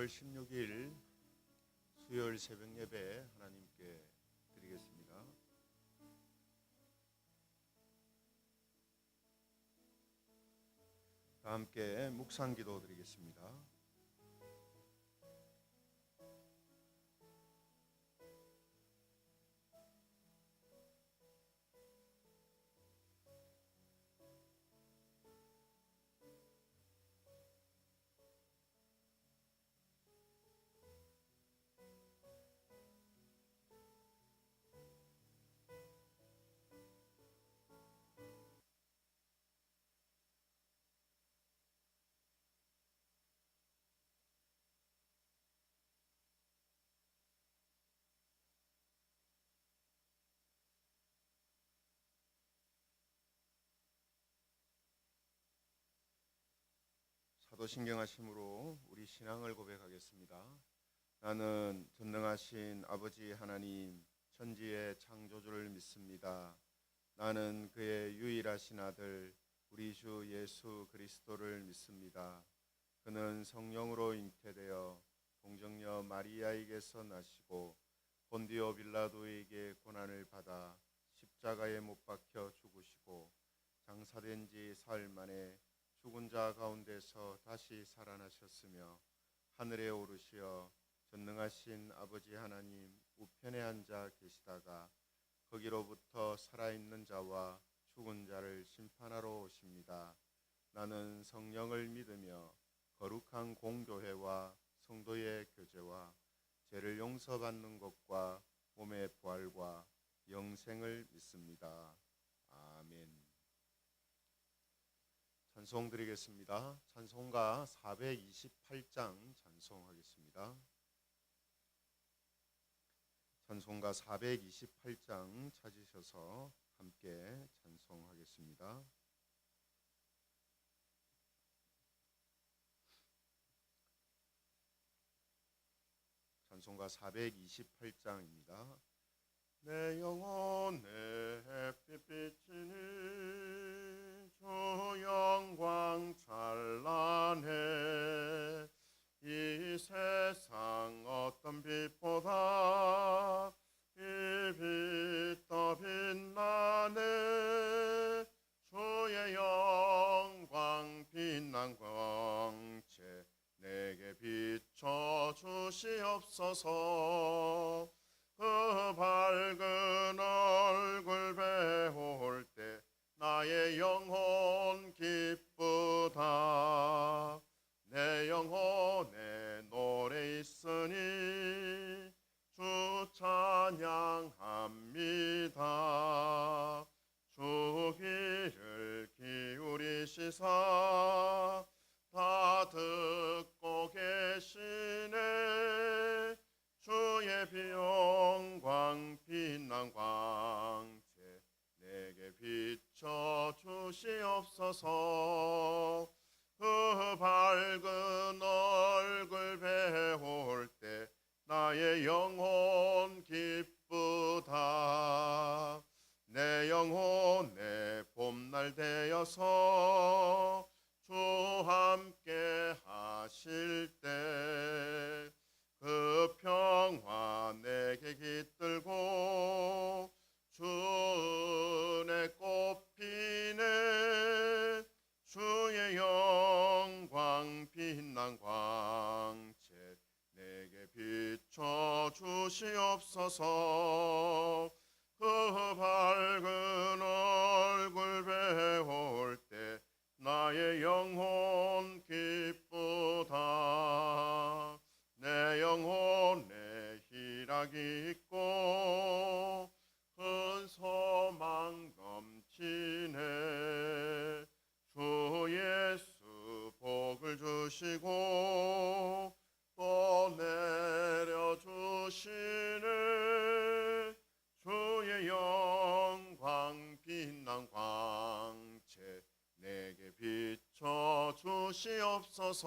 10월 16일 수요일 새벽 예배 하나님께 드리겠습니다. 다 함께 묵상기도 드리겠습니다. 사도신경하심으로 우리 신앙을 고백하겠습니다. 나는 전능하신 아버지 하나님 천지의 창조주를 믿습니다. 나는 그의 유일하신 아들 우리 주 예수 그리스도를 믿습니다. 그는 성령으로 잉태되어 동정녀 마리아에게서 나시고 본디오 빌라도에게 고난을 받아 십자가에 못 박혀 죽으시고 장사된 지 사흘 만에 죽은 자 가운데서 다시 살아나셨으며 하늘에 오르시어 전능하신 아버지 하나님 우편에 앉아 계시다가 거기로부터 살아있는 자와 죽은 자를 심판하러 오십니다. 나는 성령을 믿으며 거룩한 공교회와 성도의 교제와 죄를 용서받는 것과 몸의 부활과 영생을 믿습니다. 아멘. 찬송 드리겠습니다. 찬송가 428장 찬송하겠습니다. 찬송가 428장 찾으셔서 함께 찬송하겠습니다. 찬송가 428장입니다. 내 영혼에 햇빛 비치는 주 영광 찬란해 이 세상 어떤 빛보다 이 빛 더 빛나네 주의 영광 빛난 광채 내게 비춰 주시옵소서. 그 밝은 얼굴 배울 때 나의 영혼 기쁘다. 내 영혼에 노래 있으니 주 찬양합니다. 주 귀를 기울이시사 다 듣고 계시네. 주의 비영광 빛난 광채 내게 비춰 주시옵소서. 그 밝은 얼굴 배울 때 나의 영혼 기쁘다. 내 영혼에 봄날 되어서 주 함께 하실 때 그 평화 내게 깃들고 주 은혜 꽃피네. 주의 영광 빛난 광채 내게 비춰 주시옵소서. 그 밝은 얼굴 배울 때 나의 영혼 기쁘다. 내 영혼에 희락이 있고 큰 소망 넘치네. 주 예수 복을 주시고 또 내려주시네. 주의 영광 빛난 광채 내게 비춰 주시옵소서.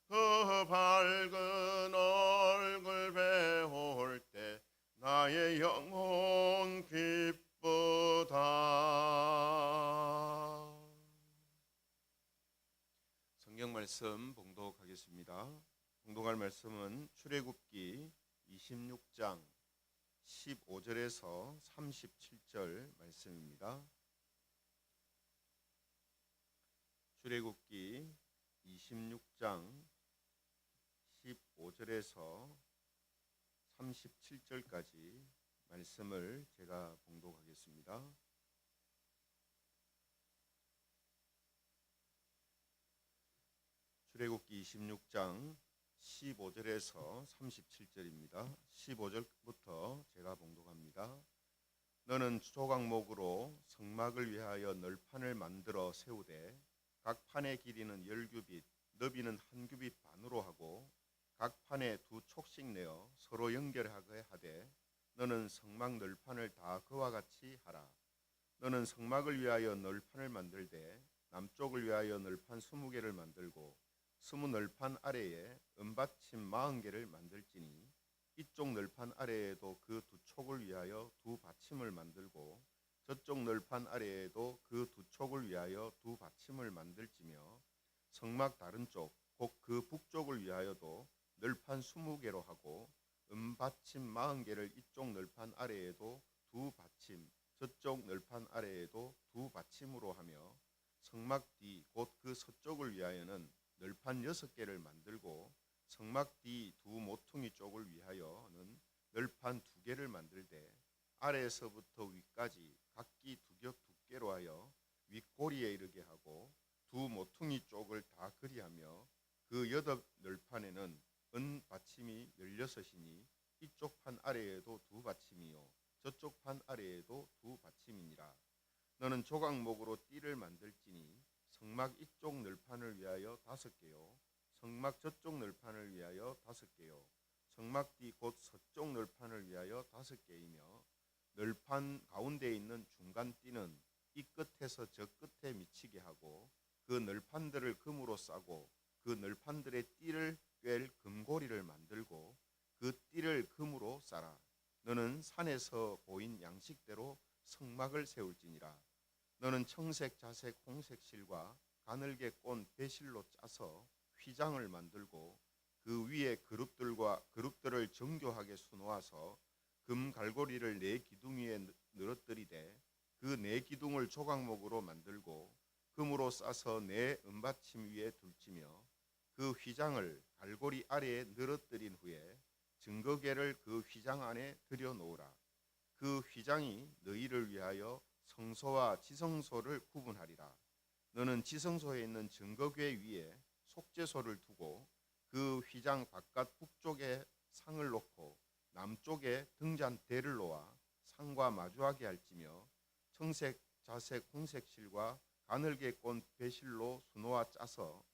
그 밝은 얼굴 배울 때 나의 영혼 기쁘다. 성경 말씀 말씀 봉독하겠습니다. 봉독할 말씀은 출애굽기 26장 15절에서 37절 말씀입니다. 출애굽기 26장 15절에서 37절까지 말씀을 제가 봉독하겠습니다. 출애굽기 26장 15절에서 37절입니다. 15절부터 제가 봉독합니다. 너는 조각목으로 성막을 위하여 널판을 만들어 세우되 각 판의 길이는 10규빗, 너비는 1규빗 반으로 하고 각 판에 2촉씩 내어 서로 연결하게 하되 너는 성막 널판을 다 그와 같이 하라. 너는 성막을 위하여 널판을 만들되 남쪽을 위하여 널판 20개를 만들고 20 널판 아래에 은받침 40개를 만들지니 이쪽 널판 아래에도 그 2촉을 위하여 2받침을 만들고 저쪽 널판 아래에도 그 2촉을 위하여 2받침을 만들지며 성막 다른 쪽 곧 그 북쪽을 위하여도 널판 20개로 하고 은받침 40개를 이쪽 널판 아래에도 2받침 저쪽 널판 아래에도 2받침으로 하며 성막 뒤 곧 그 서쪽을 위하여는 널판 6개를 만들고 성막 뒤 2 모퉁이 쪽을 위하여는 널판 2개를 만들되 아래에서부터 위까지 각기 2겹 두께로 하여 윗꼬리에 이르게 하고 2 모퉁이 쪽을 다 그리하며 그 8 널판에는 은 받침이 16이니 이쪽 판 아래에도 2 받침이요 저쪽 판 아래에도 2 받침이니라. 너는 조각목으로 띠를 만들지니 성막 이쪽 널판을 위하여 5개요 성막 저쪽 널판을 위하여 5개요 성막 뒤 곧 서쪽 널판을 위하여 5개이며 널판 가운데에 있는 중간 띠는 이 끝에서 저 끝에 미치게 하고 그 널판들을 금으로 싸고 그 널판들의 띠를 꿰 금고리를 만들고 그 띠를 금으로 싸라. 너는 산에서 보인 양식대로 성막을 세울지니라. 너는 청색, 자색, 홍색 실과 가늘게 꼰 배실로 짜서 휘장을 만들고 그 위에 그룹들을 정교하게 수놓아서 금 갈고리를 4기둥 위에 늘어뜨리되 그 4기둥을 조각목으로 만들고 금으로 싸서 4 은받침 위에 둘지며 그 휘장을 갈고리 아래에 늘어뜨린 후에 증거궤를 그 휘장 안에 들여 놓으라. 그 휘장이 너희를 위하여 성소와 지성소를 구분하리라. 너는 지성소에 있는 증거궤 위에 속죄소를 두고 그 휘장 바깥 북쪽에 상을 놓고 남쪽에 등잔대를 놓아 상과 마주하게 할지며 청색, 자색, 홍색 실과 가늘게 꼰 배실로 수놓아 짜서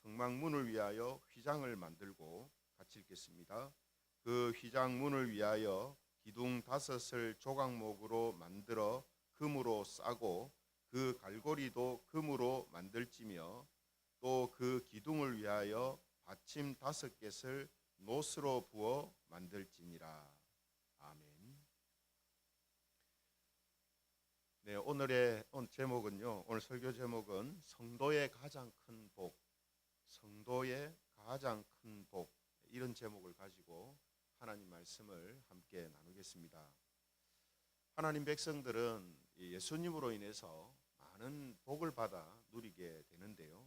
성막문을 위하여 휘장을 만들고 같이 읽겠습니다. 그 휘장문을 위하여 기둥 5을 조각목으로 만들어 금으로 싸고 그 갈고리도 금으로 만들지며 또 그 기둥을 위하여 받침 5개를 노스로 부어 만들지니라. 아멘. 네, 오늘 제목은요. 오늘 설교 제목은 성도의 가장 큰 복, 성도의 가장 큰 복, 이런 제목을 가지고 하나님 말씀을 함께 나누겠습니다. 하나님 백성들은 예수님으로 인해서 많은 복을 받아 누리게 되는데요.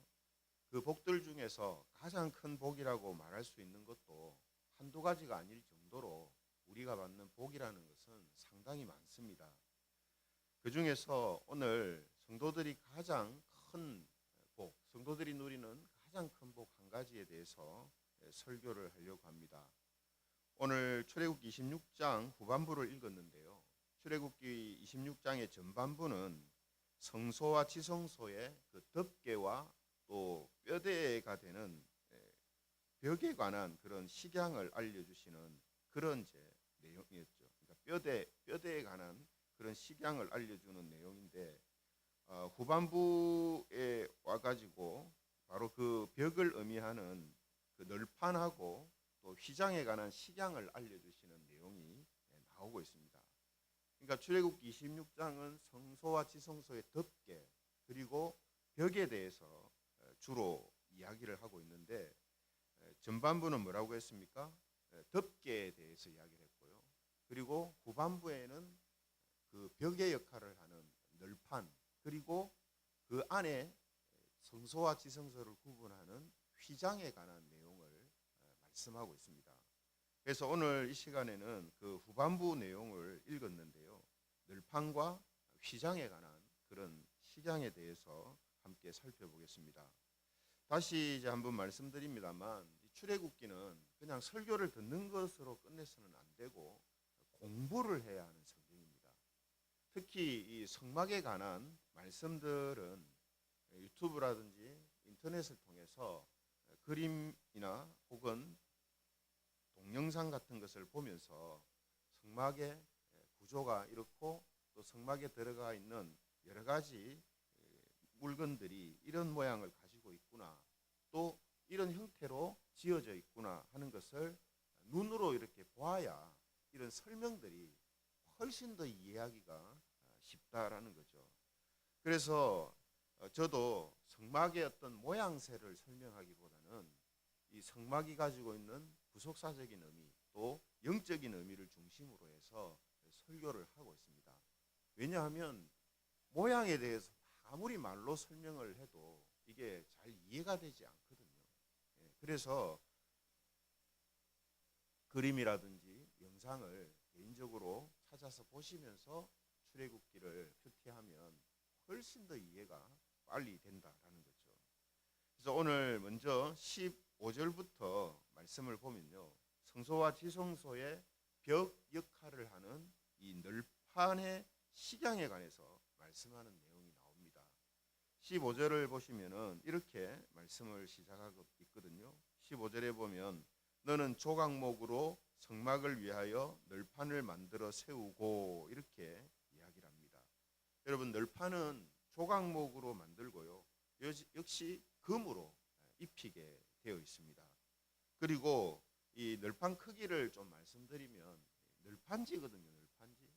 그 복들 중에서 가장 큰 복이라고 말할 수 있는 것도 한두 가지가 아닐 정도로 우리가 받는 복이라는 것은 상당히 많습니다. 그 중에서 오늘 성도들이 가장 큰 복, 성도들이 누리는 가장 큰 복 한 가지에 대해서 설교를 하려고 합니다. 오늘 출애굽기 26장 후반부를 읽었는데요. 출애굽기 26장의 전반부는 성소와 지성소의 그 덮개와 또 뼈대가 되는 벽에 관한 그런 식양을 알려주시는 그런 내용이었죠. 그러니까 뼈대에 관한 그런 식양을 알려주는 내용인데 후반부에 와가지고 바로 그 벽을 의미하는 그 널판하고 또 휘장에 관한 식양을 알려주시는 내용이 나오고 있습니다. 그러니까 출애굽기 26장은 성소와 지성소의 덮개 그리고 벽에 대해서 주로 이야기를 하고 있는데 전반부는 뭐라고 했습니까? 덮개에 대해서 이야기를 했고요. 그리고 후반부에는 그 벽의 역할을 하는 널판, 그리고 그 안에 성소와 지성소를 구분하는 휘장에 관한 내용을 말씀하고 있습니다. 그래서 오늘 이 시간에는 그 후반부 내용을 읽었는데요. 널판과 휘장에 관한 그런 시장에 대해서 함께 살펴보겠습니다. 다시 이제 한번 말씀드립니다만 출애굽기는 그냥 설교를 듣는 것으로 끝내서는 안 되고 공부를 해야 하는 성경입니다. 특히 이 성막에 관한 말씀들은 유튜브라든지 인터넷을 통해서 그림이나 혹은 동영상 같은 것을 보면서 성막의 구조가 이렇고 또 성막에 들어가 있는 여러 가지 물건들이 이런 모양을 가지고 있구나, 또 이런 형태로 지어져 있구나 하는 것을 눈으로 이렇게 보아야 이런 설명들이 훨씬 더 이해하기가 쉽다라는 거죠. 그래서 저도 성막의 어떤 모양새를 설명하기보다는 이 성막이 가지고 있는 부속사적인 의미, 또 영적인 의미를 중심으로 해서 설교를 하고 있습니다. 왜냐하면 모양에 대해서 아무리 말로 설명을 해도 이게 잘 이해가 되지 않거든요. 그래서 그림이라든지 영상을 개인적으로 찾아서 보시면서 출애굽기를 표티하면 훨씬 더 이해가 빨리 된다라는 거죠. 그래서 오늘 먼저 15절부터 말씀을 보면요, 성소와 지성소의 벽 역할을 하는 이 널판의 식양에 관해서 말씀하는 내용이 나옵니다. 15절을 보시면은 이렇게 말씀을 시작하고 있거든요. 15절에 보면 너는 조각목으로 성막을 위하여 널판을 만들어 세우고, 이렇게 이야기를 합니다. 여러분, 널판은 조각목으로 만들고요, 역시 금으로 입히게 되어 있습니다. 그리고 이 널판 크기를 좀 말씀드리면 널판지거든요. 널판지,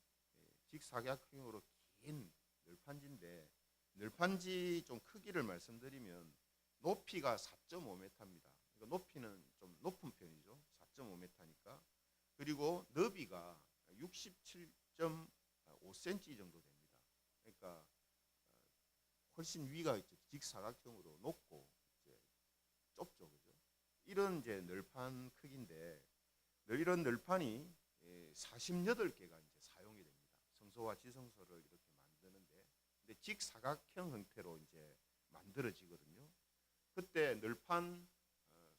직사각형으로 긴 널판지인데, 널판지 좀 크기를 말씀드리면 높이가 4.5m입니다. 그러니까 높이는 좀 높은 편이죠. 4.5m니까. 그리고 너비가 67.5cm 정도 됩니다. 그러니까 훨씬 위가 직사각형으로 높고 이제 좁죠, 그죠? 이런 이제 널판 크기인데, 이런 널판이 48개가 이제 사용이 됩니다. 성소와 지성소를 이렇게 만드는데, 근데 직사각형 형태로 이제 만들어지거든요. 그때 널판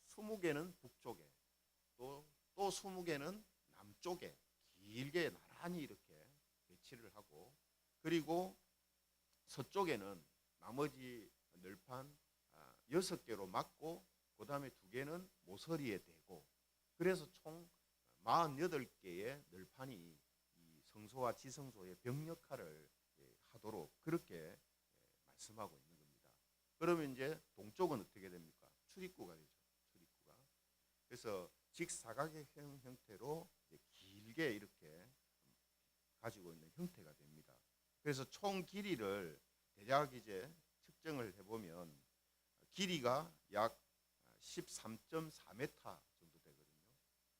20개는 북쪽에, 또 20개는 남쪽에 길게 나란히 이렇게 배치를 하고, 그리고 서쪽에는 나머지 널판 6개로 막고, 그 다음에 2개는 모서리에 대고, 그래서 총 48개의 널판이 이 성소와 지성소의 벽 역할을 하도록 그렇게 말씀하고 있는 겁니다. 그러면 이제 동쪽은 어떻게 됩니까? 출입구가 되죠. 출입구가. 그래서 직사각형 형태로 길게 이렇게 가지고 있는 형태가 됩니다. 그래서 총 길이를 대략 이제 측정을 해보면 길이가 약 13.4m 정도 되거든요.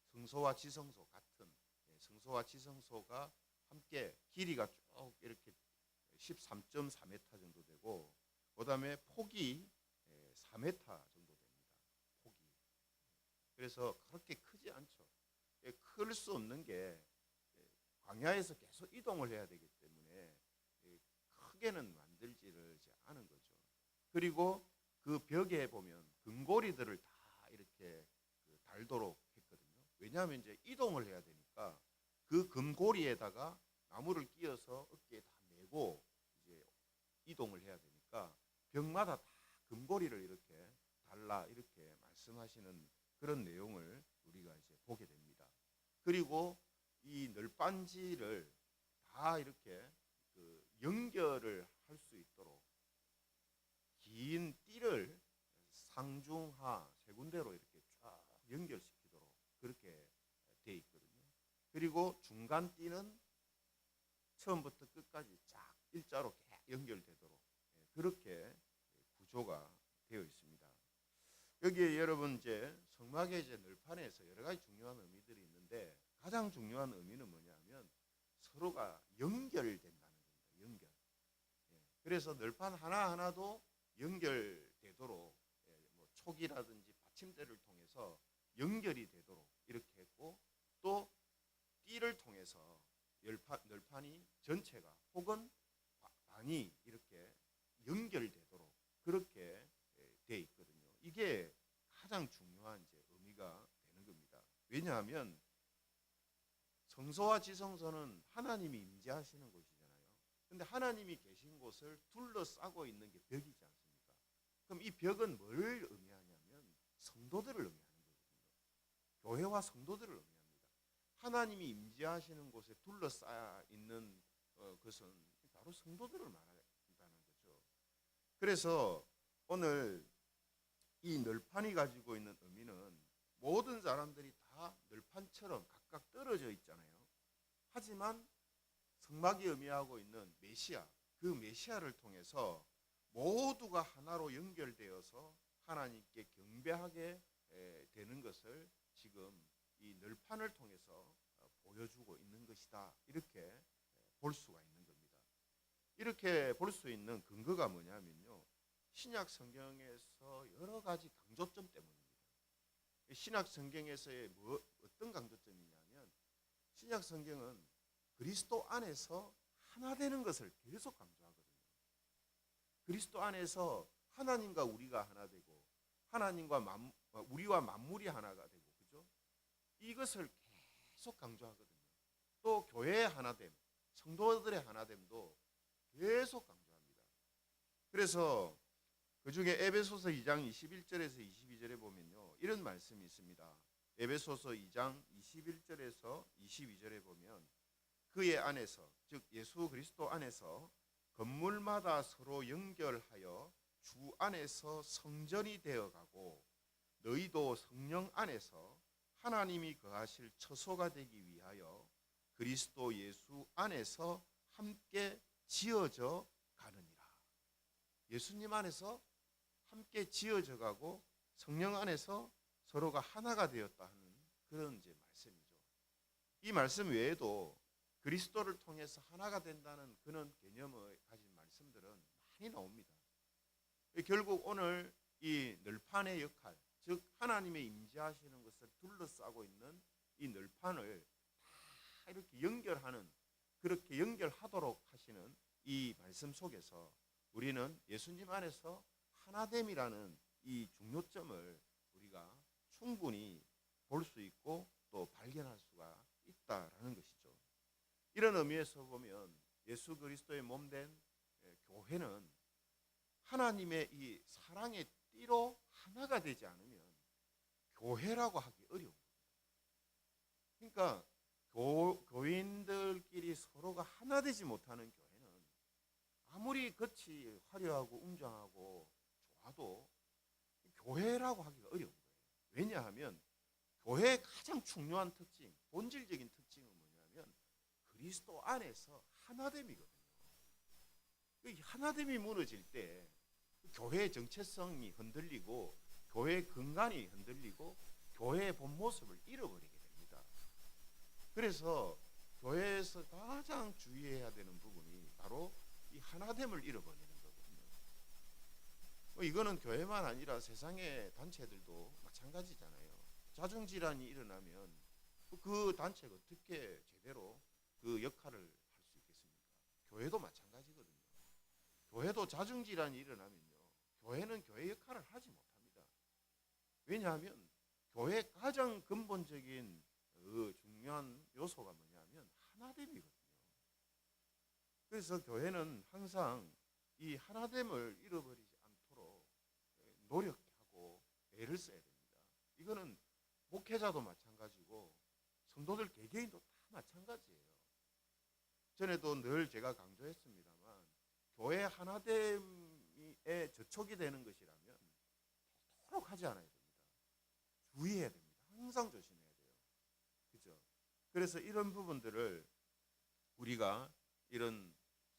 성소와 지성소 같은, 성소와 지성소가 함께 길이가 쭉 이렇게 13.4m 정도 되고, 그 다음에 폭이 4m 정도 됩니다. 폭이. 그래서 그렇게 크지 않죠. 클 수 없는 게 광야에서 계속 이동을 해야 되기 때문에 크게는 만들지를 않은 거죠. 그리고 그 벽에 보면 금고리들을 다 이렇게 달도록 했거든요. 왜냐하면 이제 이동을 해야 되니까 그 금고리에다가 나무를 끼워서 어깨에 다 메고 이제 이동을 해야 되니까 벽마다 다 금고리를 이렇게 달라, 이렇게 말씀하시는 그런 내용을 우리가 이제 보게 됩니다. 그리고 이 널빤지를 다 이렇게 연결을 할 수 있도록 긴 띠를 상중하 세 군데로 이렇게 쫙 연결시키도록 그렇게 돼 있거든요. 그리고 중간 띠는 처음부터 끝까지 쫙 일자로 연결되도록 그렇게 구조가 되어 있습니다. 여기에 여러분 이제 성막의 이제 널판에서 여러 가지 중요한 의미들이 있는데 가장 중요한 의미는 뭐냐면 서로가 연결된다는 겁니다. 연결. 예. 그래서 널판 하나 하나도 연결되도록 뭐 촉이라든지 받침대를 통해서 연결이 되도록 이렇게 했고 또 띠를 통해서 널판이 전체가 혹은 반이 이렇게 연결되도록 그렇게 돼 있거든요. 이게 가장 중요한 이제 의미가 되는 겁니다. 왜냐하면 성소와 지성소는 하나님이 임재하시는 곳이잖아요. 근데 하나님이 계신 곳을 둘러싸고 있는 게 벽이지 않습니까? 그럼 이 벽은 뭘 의미하냐면 성도들을 의미하는 거거든요. 교회와 성도들을 의미합니다. 하나님이 임재하시는 곳에 둘러싸여 있는 것은 바로 성도들을 말한다는 거죠. 그래서 오늘 이 널판이 가지고 있는 의미는 모든 사람들이 다 널판처럼 각각 떨어져 있잖아요. 하지만 성막이 의미하고 있는 메시아, 그 메시아를 통해서 모두가 하나로 연결되어서 하나님께 경배하게 되는 것을 지금 이 널판을 통해서 보여주고 있는 것이다. 이렇게 볼 수가 있는 겁니다. 이렇게 볼 수 있는 근거가 뭐냐면요. 신약 성경에서 여러 가지 강조점 때문입니다. 신약 성경에서의 어떤 강조점이냐면 신약 성경은 그리스도 안에서 하나 되는 것을 계속 강조하거든요. 그리스도 안에서 하나님과 우리가 하나 되고 하나님과 우리와 만물이 하나가 되고 그죠? 이것을 계속 강조하거든요. 또 교회의 하나됨, 성도들의 하나됨도 계속 강조합니다. 그래서 그 중에 에베소서 2장 21절에서 22절에 보면요. 이런 말씀이 있습니다. 에베소서 2장 21절에서 22절에 보면 그의 안에서 즉 예수 그리스도 안에서 건물마다 서로 연결하여 주 안에서 성전이 되어가고 너희도 성령 안에서 하나님이 거하실 처소가 되기 위하여 그리스도 예수 안에서 함께 지어져 가느니라. 예수님 안에서 함께 지어져 가고 성령 안에서 서로가 하나가 되었다 하는 그런 이제 말씀이죠. 이 말씀 외에도 그리스도를 통해서 하나가 된다는 그런 개념을 가진 말씀들은 많이 나옵니다. 결국 오늘 이 널판의 역할, 즉 하나님의 임재하시는 것을 둘러싸고 있는 이 널판을 다 이렇게 연결하는 그렇게 연결하도록 하시는 이 말씀 속에서 우리는 예수님 안에서 하나됨이라는 이 중요점을 우리가 충분히 볼 수 있고 또 발견할 수가 있다라는 것이죠. 이런 의미에서 보면 예수 그리스도의 몸된 교회는 하나님의 이 사랑의 띠로 하나가 되지 않으면 교회라고 하기 어려운 거예요. 그러니까 교인들끼리 서로가 하나 되지 못하는 교회는 아무리 겉이 화려하고 웅장하고 좋아도 교회라고 하기가 어려운 거예요. 왜냐하면 교회의 가장 중요한 특징, 본질적인 특징은 뭐냐면 그리스도 안에서 하나됨이거든요. 이 하나됨이 무너질 때 교회의 정체성이 흔들리고 교회의 근간이 흔들리고 교회의 본 모습을 잃어버리게 됩니다. 그래서 교회에서 가장 주의해야 되는 부분이 바로 이 하나됨을 잃어버리는 거거든요. 이거는 교회만 아니라 세상의 단체들도 마찬가지잖아요. 자중질환이 일어나면 그 단체가 어떻게 제대로 그 역할을 할 수 있겠습니까? 교회도 마찬가지거든요. 교회도 자중질환이 일어나면요. 교회는 교회 역할을 하지 못합니다. 왜냐하면 교회의 가장 근본적인 중요한 요소가 뭐냐면 하나됨이거든요. 그래서 교회는 항상 이 하나됨을 잃어버리지 않도록 노력하고 애를 써야 됩니다. 이거는 목회자도 마찬가지고 성도들 개개인도 다 마찬가지예요. 전에도 늘 제가 강조했습니다만 교회 하나됨에 저촉이 되는 것이라면 도록 하지 않아야 됩니다. 주의해야 됩니다. 항상 조심해야 돼요. 그죠? 그래서 이런 부분들을 우리가 이런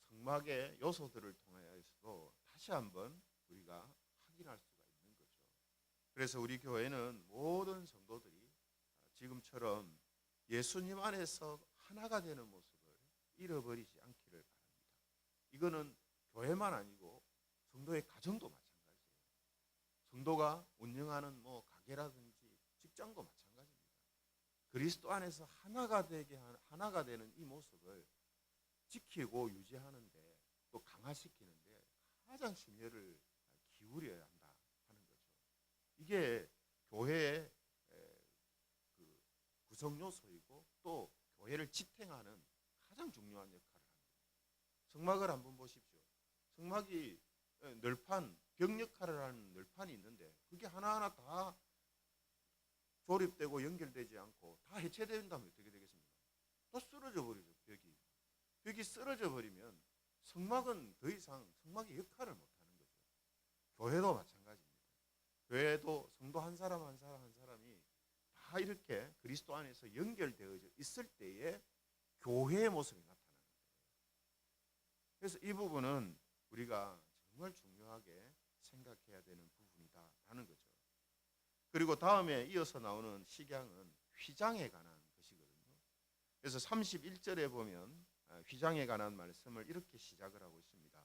성막의 요소들을 통하여서도 다시 한번 우리가 확인할 수가 있는 거죠. 그래서 우리 교회는 모든 성도들이 지금처럼 예수님 안에서 하나가 되는 모습을 잃어버리지 않기를 바랍니다. 이거는 교회만 아니고 성도의 가정도 마찬가지예요. 성도가 운영하는 가게라든지 직장도 마찬가지입니다. 그리스도 안에서 하나가 되는 이 모습을 지키고 유지하는데 또 강화시키는데 가장 심혈을 기울여야 한다 하는 거죠. 이게 교회의 그 구성 요소이고 또 교회를 지탱하는 가장 중요한 역할을 합니다. 성막을 한번 보십시오. 성막이 널판, 벽 역할을 하는 널판이 있는데 그게 하나하나 다 조립되고 연결되지 않고 다 해체된다면 어떻게 되겠습니까? 또 쓰러져 버리죠, 벽이. 벽이 쓰러져 버리면 성막은 더 이상 성막의 역할을 못하는 거죠. 교회도 마찬가지입니다. 교회도 성도 한 사람 한 사람이 다 이렇게 그리스도 안에서 연결되어 있을 때에 교회의 모습이 나타나는 거예요. 그래서 이 부분은 우리가 정말 중요하게 생각해야 되는 부분이다라는 거죠. 그리고 다음에 이어서 나오는 식양은 휘장에 관한 것이거든요. 그래서 31절에 보면 휘장에 관한 말씀을 이렇게 시작을 하고 있습니다.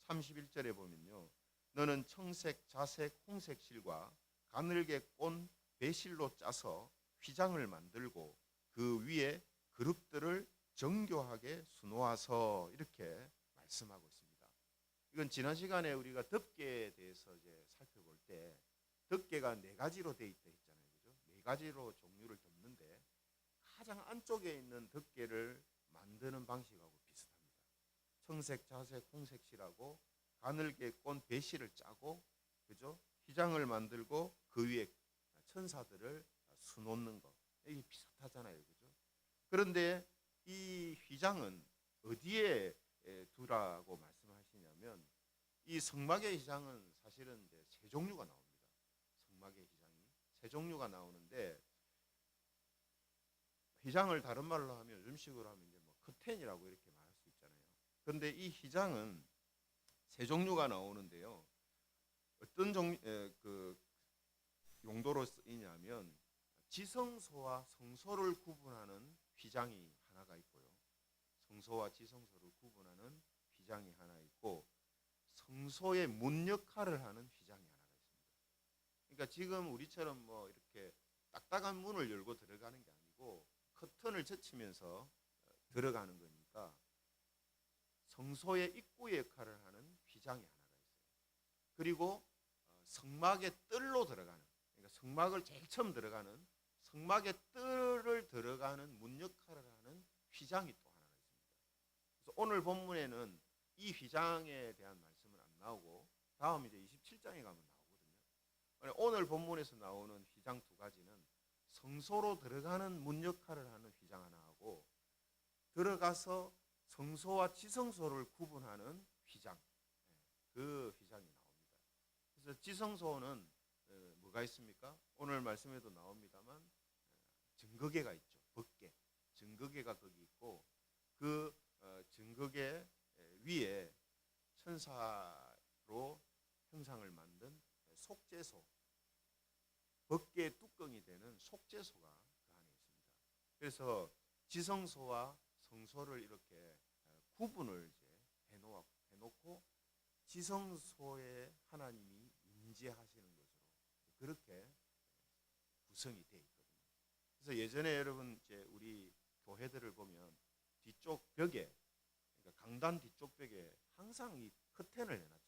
31절에 보면요. 너는 청색, 자색, 홍색 실과 가늘게 꼰 배실로 짜서 휘장을 만들고 그 위에 그룹들을 정교하게 수놓아서 이렇게 말씀하고 있습니다. 이건 지난 시간에 우리가 덮개에 대해서 이제 살펴볼 때 덮개가 네 가지로 돼 있다 했잖아요. 그죠? 네 가지로 종류를 덮는데 가장 안쪽에 있는 덮개를 만드는 방식하고 비슷합니다. 청색, 자색, 홍색실하고 가늘게 꼰 배실을 짜고 그죠? 휘장을 만들고 그 위에 천사들을 수놓는 거. 이게 비슷하잖아요. 그죠? 그런데 이 휘장은 어디에 두라고 말씀하시냐면 이 성막의 휘장은 사실은 이제 세 종류가 나옵니다. 성막의 휘장이 세 종류가 나오는데 휘장을 다른 말로 하면 요즘식으로 하면 이제 커튼이라고 이렇게 말할 수 있잖아요. 그런데 이 휘장은 세 종류가 나오는데요. 어떤 그 용도로 쓰이냐면 지성소와 성소를 구분하는 휘장이 하나가 있고요. 성소와 지성소를 구분하는 휘장이 하나 있고 성소의 문 역할을 하는 휘장이 하나가 있습니다. 그러니까 지금 우리처럼 이렇게 딱딱한 문을 열고 들어가는 게 아니고 커튼을 젖히면서 들어가는 거니까 성소의 입구 역할을 하는 휘장이 하나가 있어요. 그리고 성막의 뜰로 들어가는, 그러니까 성막을 제일 처음 들어가는 성막의 뜰을 들어가는 문 역할을 하는 휘장이 또 하나가 있습니다. 그래서 오늘 본문에는 이 휘장에 대한 말씀은 안 나오고 다음 이제 27장에 가면 나오거든요. 오늘 본문에서 나오는 휘장 두 가지는 성소로 들어가는 문 역할을 하는 휘장 하나하고 들어가서 성소와 지성소를 구분하는 휘장, 그 휘장이 나옵니다. 그래서 지성소는 뭐가 있습니까? 오늘 말씀에도 나옵니다만 증거계가 있죠. 법계, 증거계가 거기 있고 그 증거계 위에 천사로 형상을 만든 속죄소, 법계의 뚜껑이 되는 속죄소가 그 안에 있습니다. 그래서 지성소와 성소를 이렇게 구분을 이제 해놓고 지성소에 하나님이 임재하시는 것으로 그렇게 구성이 되어 있거든요. 그래서 예전에 여러분 이제 우리 교회들을 보면 뒤쪽 벽에, 그러니까 강단 뒤쪽 벽에 항상 이 커튼을 해놨잖아요.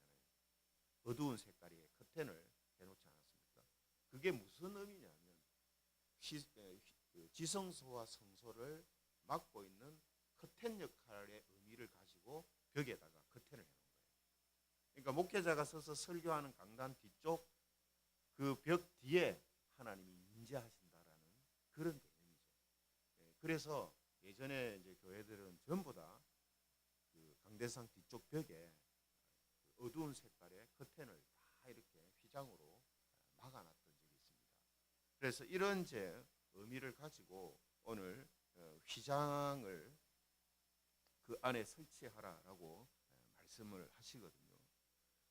어두운 색깔의 커튼을 해놓지 않았습니까? 그게 무슨 의미냐면 지성소와 성소를 막고 있는 커튼 역할의 의미를 가지고 벽에다가 커튼을 해놓은 거예요. 그러니까 목회자가 서서 설교하는 강단 뒤쪽 그 벽 뒤에 하나님이 임재하신다라는 그런 개념이죠. 그래서 예전에 이제 교회들은 전부 다 그 강대상 뒤쪽 벽에 어두운 색깔의 커튼을 다 이렇게 휘장으로 막아놨던 적이 있습니다. 그래서 이런 이제 의미를 가지고 오늘 휘장을 그 안에 설치하라라고 말씀을 하시거든요.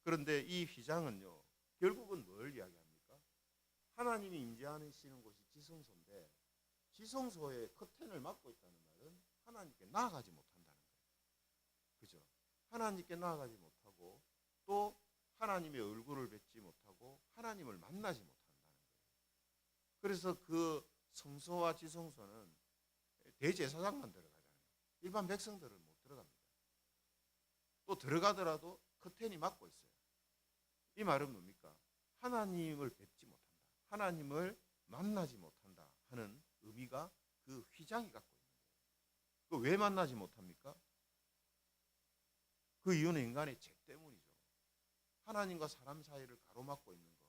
그런데 이 휘장은요, 결국은 뭘 이야기합니까? 하나님이 임재하시는 곳이 지성소인데 지성소의 커튼을 막고 있다는 말은 하나님께 나아가지 못한다는 거예요. 그죠? 하나님께 나아가지 못하고 또 하나님의 얼굴을 뵙지 못하고 하나님을 만나지 못한다는 거예요. 그래서 그 성소와 지성소는 대제사장만 들어가잖아요. 일반 백성들은 못 들어갑니다. 또 들어가더라도 커튼이 막고 있어요. 이 말은 뭡니까? 하나님을 뵙지 못한다. 하나님을 만나지 못한다 하는 의미가 그 휘장이 갖고 있는 거예요. 그 왜 만나지 못합니까? 그 이유는 인간의 죄 때문이죠. 하나님과 사람 사이를 가로막고 있는 거,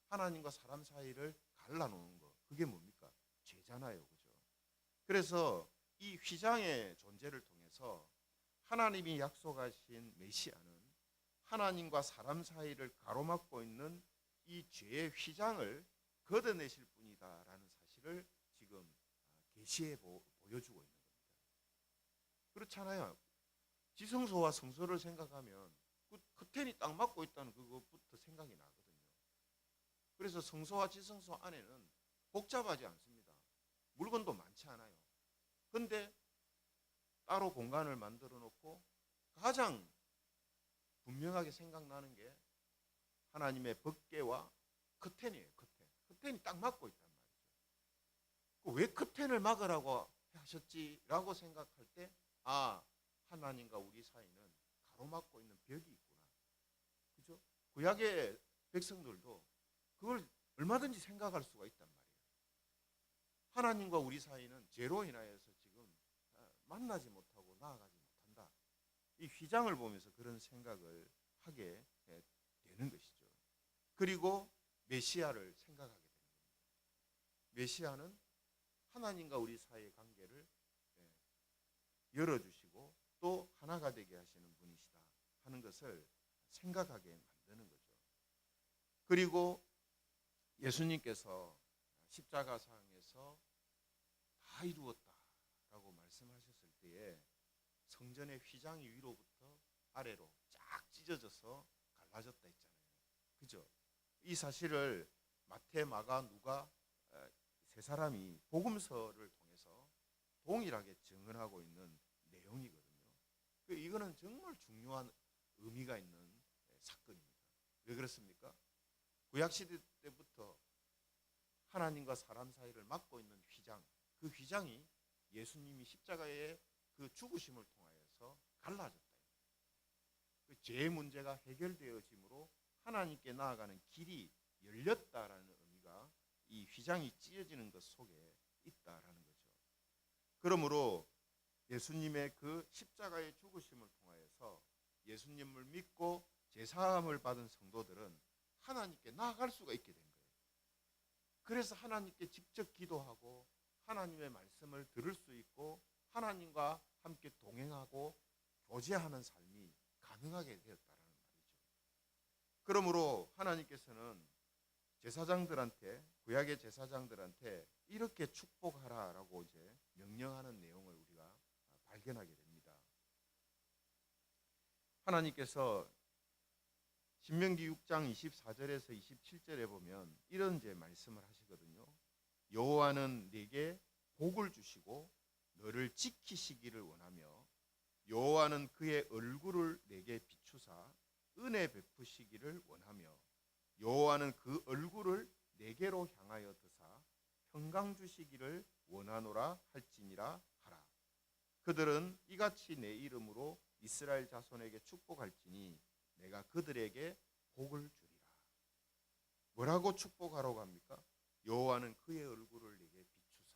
하나님과 사람 사이를 갈라놓는 거, 그게 뭡니까? 죄잖아요. 그죠? 그래서 이 휘장의 존재를 통해서 하나님이 약속하신 메시아는 하나님과 사람 사이를 가로막고 있는 이 죄의 휘장을 걷어내실 분이다라는 사실을 지금 계시해 보여주고 있는 겁니다. 그렇잖아요. 지성소와 성소를 생각하면 그 커튼이 딱 막고 있다는 그것부터 생각이 나거든요. 그래서 성소와 지성소 안에는 복잡하지 않습니다. 물건도 많지 않아요. 근데 따로 공간을 만들어 놓고 가장 분명하게 생각나는 게 하나님의 법궤와 커튼이에요. 커튼이 딱 막고 있단 말이죠. 왜 커튼을 막으라고 하셨지라고 생각할 때 하나님과 우리 사이는 가로막고 있는 벽이 있구나. 그죠? 구약의 백성들도 그걸 얼마든지 생각할 수가 있단 말이에요. 하나님과 우리 사이는 죄로 인하여서 지금 만나지 못하고 나아가지 못한다. 이 휘장을 보면서 그런 생각을 하게 되는 것이죠. 그리고 메시아를 생각하게 되는 겁니다. 메시아는 하나님과 우리 사이의 관계를 열어주시고 또 하나가 되게 하시는 분이시다 하는 것을 생각하게 만드는 거죠. 그리고 예수님께서 십자가상에서 다 이루었다라고 말씀하셨을 때에 성전의 휘장이 위로부터 아래로 쫙 찢어져서 갈라졌다 했잖아요. 그죠? 이 사실을 마태, 마가, 누가 세 사람이 복음서를 통해서 동일하게 증언하고 있는 내용이거든요. 이거는 정말 중요한 의미가 있는 사건입니다. 왜 그렇습니까? 구약시대 때부터 하나님과 사람 사이를 막고 있는 휘장, 그 휘장이 예수님이 십자가의 그 죽으심을 통하여서 갈라졌다. 그 죄의 문제가 해결되어짐으로 하나님께 나아가는 길이 열렸다라는 의미가 이 휘장이 찢어지는 것 속에 있다라는 거죠. 그러므로 예수님의 그 십자가의 죽으심을 통하여서 예수님을 믿고 제사함을 받은 성도들은 하나님께 나아갈 수가 있게 된 거예요. 그래서 하나님께 직접 기도하고 하나님의 말씀을 들을 수 있고 하나님과 함께 동행하고 교제하는 삶이 가능하게 되었다라는 말이죠. 그러므로 하나님께서는 제사장들한테, 구약의 제사장들한테 이렇게 축복하라라고 이제 명령하는 내용을 우리가 발견하게 됩니다. 하나님께서 신명기 6장 24절에서 27절에 보면 이런 이제 말씀을 하시거든요. 여호와는 네게 복을 주시고 너를 지키시기를 원하며 여호와는 그의 얼굴을 네게 비추사 은혜 베푸시기를 원하며 여호와는 그 얼굴을 네게로 향하여 드사 평강 주시기를 원하노라 할지니라 하라. 그들은 이같이 내 이름으로 이스라엘 자손에게 축복할지니 내가 그들에게 복을 주리라. 뭐라고 축복하라고 합니까? 여호와는 그의 얼굴을 네게 비추사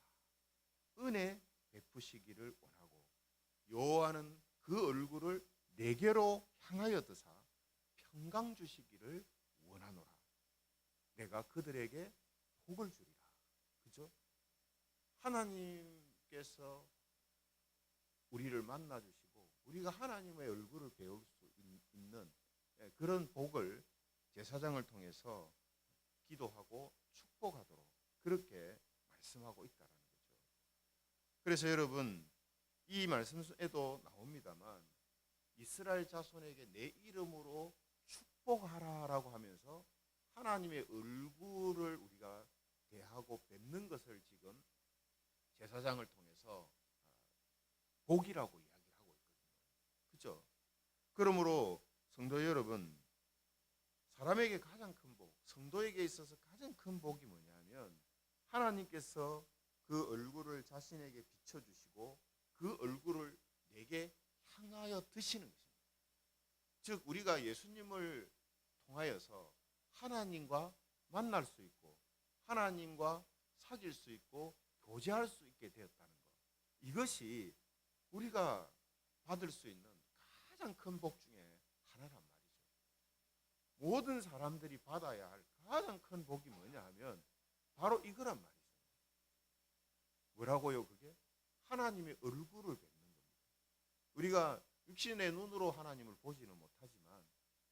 은혜 베푸시기를 원하고 여호와는 그 얼굴을 네게로 향하여 드사 평강 주시기를 원하노라. 내가 그들에게 복을 주리라. 그죠? 하나님께서 우리를 만나 주시고 우리가 하나님의 얼굴을 배울 수 있는 그런 복을 제사장을 통해서 기도하고 축복하도록 그렇게 말씀하고 있다라는 거죠. 그래서 여러분 이 말씀에도 나옵니다만 이스라엘 자손에게 내 이름으로 축복하라라고 하면서 하나님의 얼굴을 우리가 대하고 뵙는 것을 지금 제사장을 통해서 복이라고 이야기를 하고 있거든요. 그죠? 그러므로 성도 여러분, 사람에게 가장 큰 복, 성도에게 있어서 가장 큰 복이 뭐냐면 하나님께서 그 얼굴을 자신에게 비춰주시고 그 얼굴을 내게 향하여 드시는 것입니다. 즉 우리가 예수님을 통하여서 하나님과 만날 수 있고 하나님과 사귈 수 있고 교제할 수 있게 되었다는 것, 이것이 우리가 받을 수 있는 가장 큰 복 중에 하나란 말이죠. 모든 사람들이 받아야 할 가장 큰 복이 뭐냐 하면 바로 이거란 말이죠. 뭐라고요? 그게 하나님의 얼굴을 뵙는 겁니다. 우리가 육신의 눈으로 하나님을 보지는 못하지만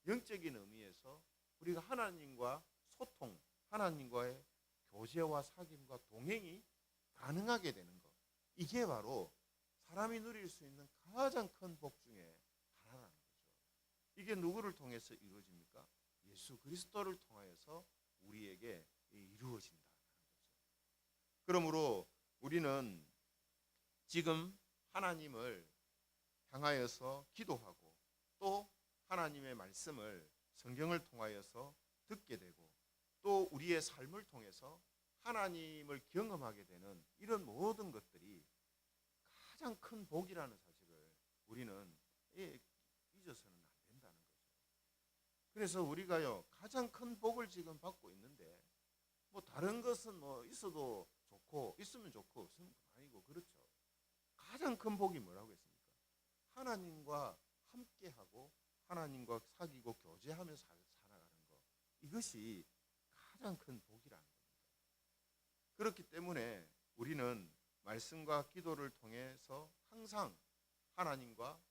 영적인 의미에서 우리가 하나님과 소통, 하나님과의 교제와 사귐과 동행이 가능하게 되는 것, 이게 바로 사람이 누릴 수 있는 가장 큰 복 중에 하나라는 거죠. 이게 누구를 통해서 이루어집니까? 예수 그리스도를 통하여서 우리에게 이루어진다는 거죠. 그러므로 우리는 지금 하나님을 향하여서 기도하고 또 하나님의 말씀을 성경을 통하여서 듣게 되고 또 우리의 삶을 통해서 하나님을 경험하게 되는 이런 모든 것들이 가장 큰 복이라는 사실을 우리는 잊어서는 안 된다는 거죠. 그래서 우리가요 가장 큰 복을 지금 받고 있는데 뭐 다른 것은 뭐 있어도 좋고 있으면 좋고 없으면 아니고 그렇죠. 가장 큰 복이 뭐라고 했습니까? 하나님과 함께하고 하나님과 사귀고 교제하며 살아가는 것, 이것이 가장 큰 복이라는 겁니다. 그렇기 때문에 우리는 말씀과 기도를 통해서 항상 하나님과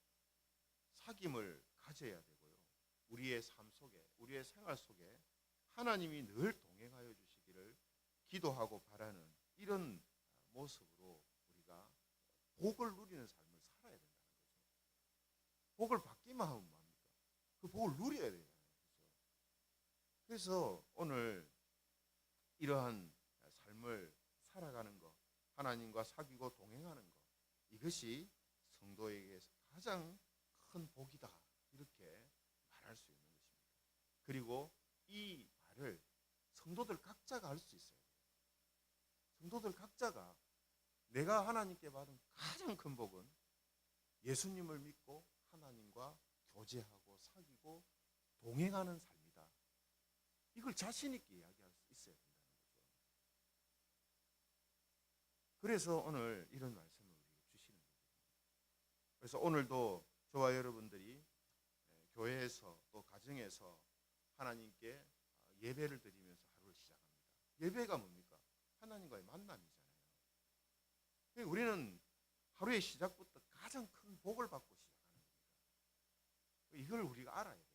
사귐을 가져야 되고요. 우리의 삶 속에, 우리의 생활 속에 하나님이 늘 동행하여 주시기를 기도하고 바라는 이런 모습으로 우리가 복을 누리는 삶을 살아야 된다는 거죠. 복을 받기만 하면 뭐합니까? 그 복을 누려야 되잖아요. 그렇죠? 그래서 오늘 이러한 삶을 살아가는 것, 하나님과 사귀고 동행하는 것, 이것이 성도에게 가장 큰 복이다, 이렇게 말할 수 있는 것입니다. 그리고 이 말을 성도들 각자가 할 수 있어야 돼요. 성도들 각자가 내가 하나님께 받은 가장 큰 복은 예수님을 믿고 하나님과 교제하고 사귀고 동행하는 삶이다. 이걸 자신 있게 이야기할 수 있어야 된다는 거죠. 그래서 오늘 이런 말씀을 우리에게 주시는 거예요. 그래서 오늘도 저와 여러분들이 교회에서 또 가정에서 하나님께 예배를 드리면서 하루를 시작합니다. 예배가 뭡니까? 하나님과의 만남이잖아요. 우리는 하루의 시작부터 가장 큰 복을 받고 시작하는 겁니다. 이걸 우리가 알아야 돼요.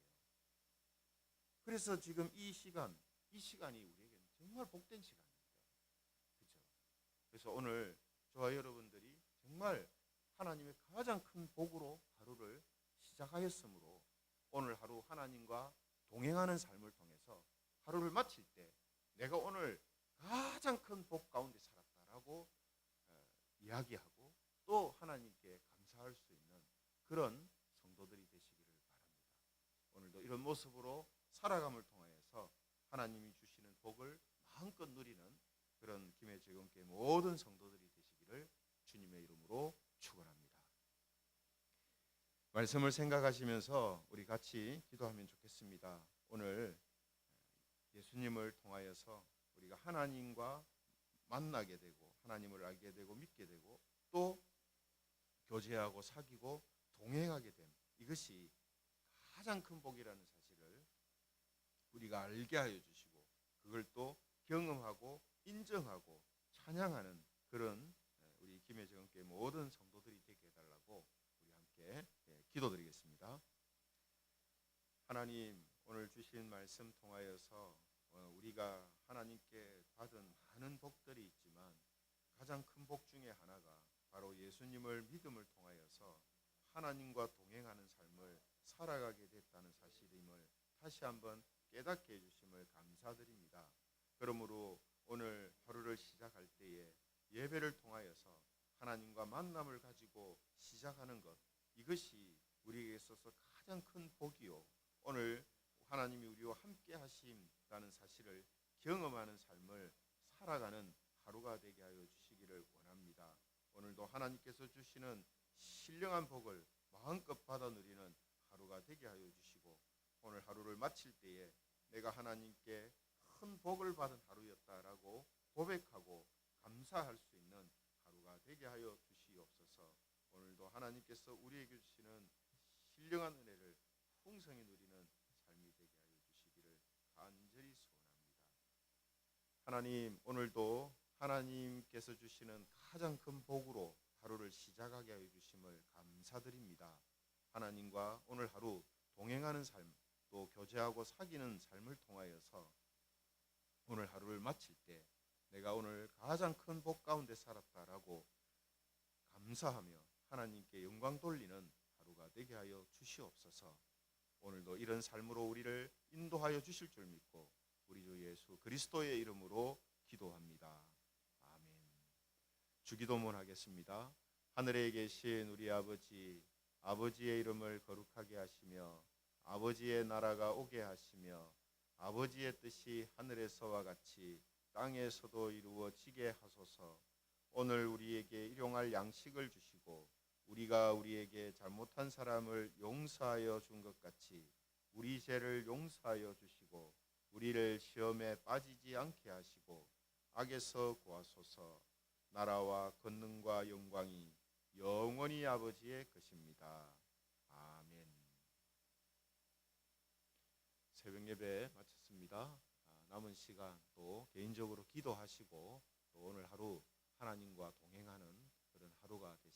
그래서 지금 이 시간이 우리에게는 정말 복된 시간입니다. 그렇죠? 그래서 오늘 저와 여러분들이 정말 하나님의 가장 큰 복으로 하루를 시작하였으므로 오늘 하루 하나님과 동행하는 삶을 통해서 하루를 마칠 때 내가 오늘 가장 큰 복 가운데 살았다라고 이야기하고 또 하나님께 감사할 수 있는 그런 성도들이 되시기를 바랍니다. 오늘도 이런 모습으로 살아감을 통하여서 하나님이 주시는 복을 마음껏 누리는 그런 김해 제공교회 모든 성도들이 되시기를 주님의 이름으로 축원합니다. 말씀을 생각하시면서 우리 같이 기도하면 좋겠습니다. 오늘 예수님을 통하여서 우리가 하나님과 만나게 되고 하나님을 알게 되고 믿게 되고 또 교제하고 사귀고 동행하게 됨, 이것이 가장 큰 복이라는 사실을 우리가 알게 하여 주시고 그걸 또 경험하고 인정하고 찬양하는 그런 우리 김해정교회 모든 성도들이 되게 해달라고 우리 함께 기도드리겠습니다. 하나님, 오늘 주신 말씀 통하여서 우리가 하나님께 받은 많은 복들이 있지만 가장 큰 복 중에 하나가 바로 예수님을 믿음을 통하여서 하나님과 동행하는 삶을 살아가게 됐다는 사실임을 다시 한번 깨닫게 해주심을 감사드립니다. 그러므로 오늘 하루를 시작할 때에 예배를 통하여서 하나님과 만남을 가지고 시작하는 것, 이것이 우리에게 있어서 가장 큰 복이요, 오늘 하나님이 우리와 함께 하신다는 사실을 경험하는 삶을 살아가는 하루가 되게 하여 주시기를 원합니다. 오늘도 하나님께서 주시는 신령한 복을 마음껏 받아 누리는 하루가 되게 하여 주시고, 오늘 하루를 마칠 때에 내가 하나님께 큰 복을 받은 하루였다라고 고백하고 감사할 수 있는 하루가 되게 하여 주시옵소서. 오늘도 하나님께서 우리에게 주시는 신령한 은혜를 풍성히 누리는 삶이 되게 하여 주시기를 간절히 소원합니다. 하나님, 오늘도 하나님께서 주시는 가장 큰 복으로 하루를 시작하게 하여 주심을 감사드립니다. 하나님과 오늘 하루 동행하는 삶, 또 교제하고 사귀는 삶을 통하여서 오늘 하루를 마칠 때 내가 오늘 가장 큰 복 가운데 살았다라고 감사하며 하나님께 영광 돌리는 하루가 되게 하여 주시옵소서. 오늘도 이런 삶으로 우리를 인도하여 주실 줄 믿고 우리 주 예수 그리스도의 이름으로 기도합니다. 아멘. 주기도문 하겠습니다. 하늘에 계신 우리 아버지, 아버지의 이름을 거룩하게 하시며 아버지의 나라가 오게 하시며 아버지의 뜻이 하늘에서와 같이 땅에서도 이루어지게 하소서. 오늘 우리에게 일용할 양식을 주시고 우리가 우리에게 잘못한 사람을 용서하여 준 것 같이 우리 죄를 용서하여 주시고 우리를 시험에 빠지지 않게 하시고 악에서 구하소서. 나라와 권능과 영광이 영원히 아버지의 것입니다. 아멘. 새벽 예배 마쳤습니다. 남은 시간 또 개인적으로 기도하시고 또 오늘 하루 하나님과 동행하는 그런 하루가 되시길